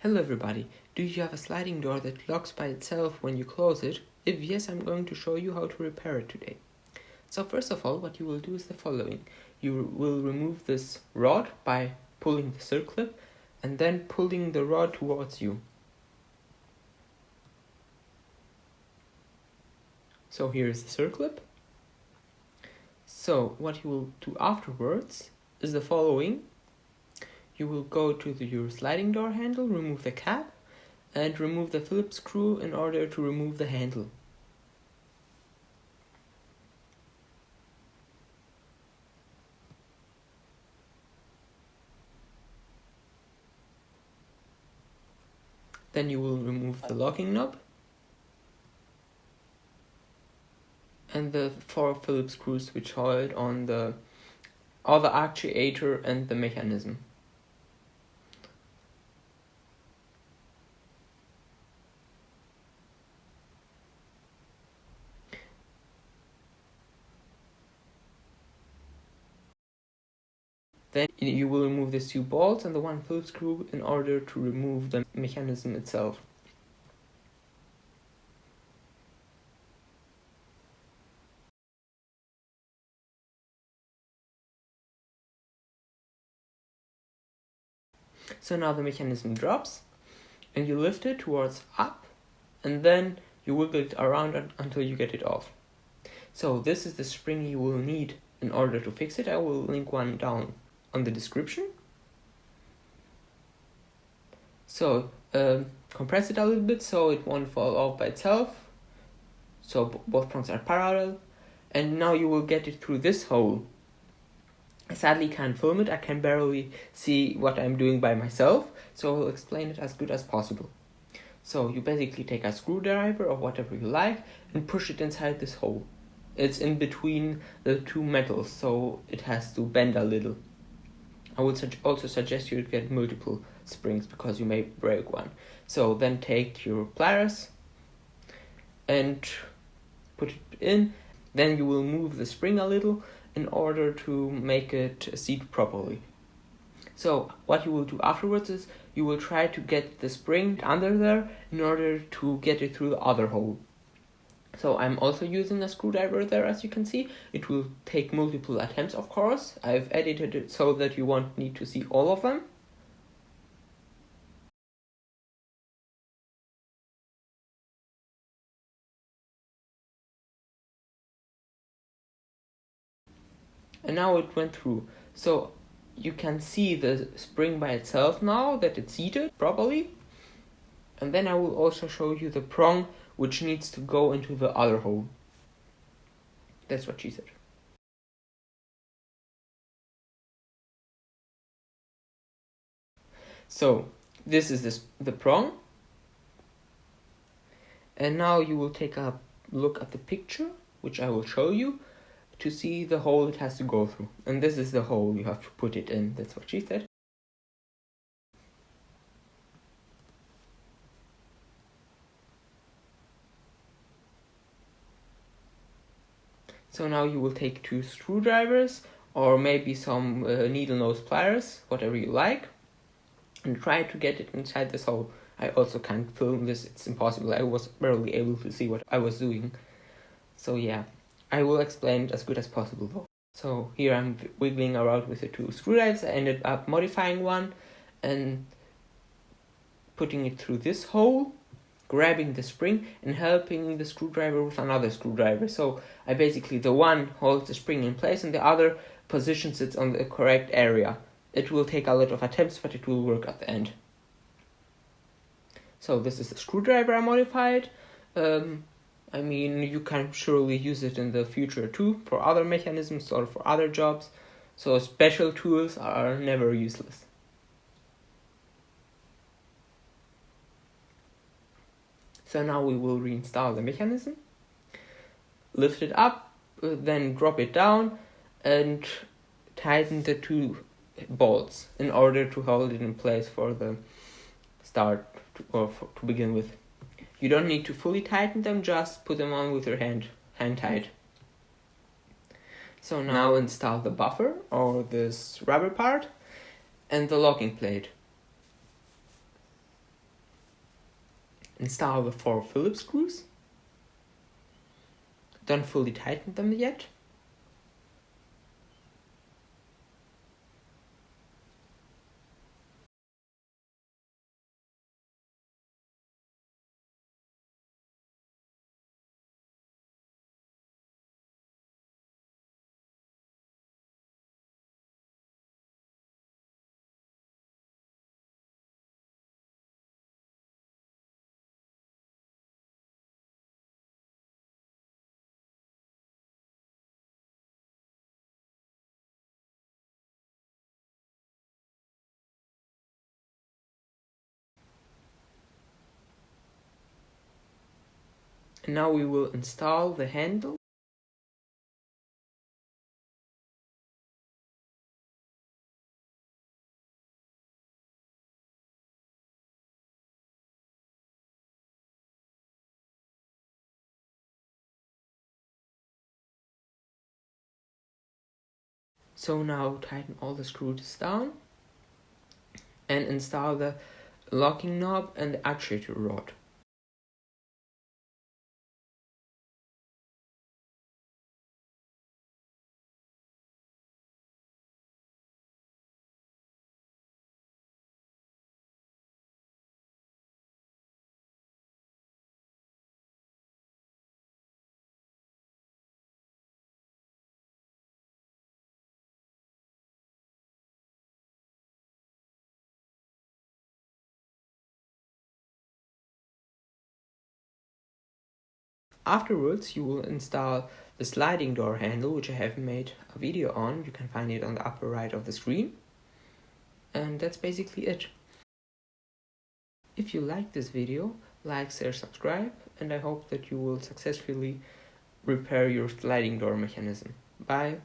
Hello everybody, do you have a sliding door that locks by itself when you close it? If yes, I'm going to show you how to repair it today. So first of all, what you will do is the following. You will remove this rod by pulling the circlip and then pulling the rod towards you. So here is the circlip. So what you will do afterwards is the following. You will go to your sliding door handle, remove the cap, and remove the Phillips screw in order to remove the handle. Then you will remove the locking knob and the 4 Phillips screws which hold on the other actuator and the mechanism. Then you will remove the 2 bolts and the 1 Phillips screw in order to remove the mechanism itself. So now the mechanism drops and you lift it towards up and then you wiggle it around until you get it off. So this is the spring you will need in order to fix it. I will link one down on the description. So compress it a little bit so it won't fall off by itself. So both prongs are parallel. And now you will get it through this hole. I sadly can't film it, I can barely see what I'm doing by myself, so I'll explain it as good as possible. So you basically take a screwdriver or whatever you like and push it inside this hole. It's in between the 2 metals, so it has to bend a little. I would also suggest you get multiple springs because you may break one. So then take your pliers and put it in. Then you will move the spring a little in order to make it seat properly. So what you will do afterwards is you will try to get the spring under there in order to get it through the other hole. So I'm also using a screwdriver there, as you can see. It will take multiple attempts, of course. I've edited it so that you won't need to see all of them. And now it went through. So you can see the spring by itself now that it's seated properly. And then I will also show you the prong which needs to go into the other hole. That's what she said. So this is the prong. And now you will take a look at the picture, which I will show you, to see the hole it has to go through. And this is the hole you have to put it in. That's what she said. So now you will take 2 screwdrivers or maybe some needle nose pliers, whatever you like, and try to get it inside this hole. I also can't film this, it's impossible. I was barely able to see what I was doing. So yeah, I will explain it as good as possible though. So here I'm wiggling around with the 2 screwdrivers. I ended up modifying one and putting it through this hole, grabbing the spring and helping the screwdriver with another screwdriver. So I basically, the one holds the spring in place and the other positions it on the correct area. It will take a lot of attempts, but it will work at the end. So this is the screwdriver I modified. I mean, you can surely use it in the future too for other mechanisms or for other jobs. So special tools are never useless. So now we will reinstall the mechanism, lift it up, then drop it down and tighten the 2 bolts in order to hold it in place for the start to begin with. You don't need to fully tighten them, just put them on with your hand tight. So now install the buffer or this rubber part and the locking plate. install the 4 Phillips screws. Don't fully tighten them yet. And now we will install the handle. So now tighten all the screws down and install the locking knob and the actuator rod. Afterwards, you will install the sliding door handle, which I have made a video on. You can find it on the upper right of the screen. And that's basically it. If you like this video, like, share, subscribe, and I hope that you will successfully repair your sliding door mechanism. Bye!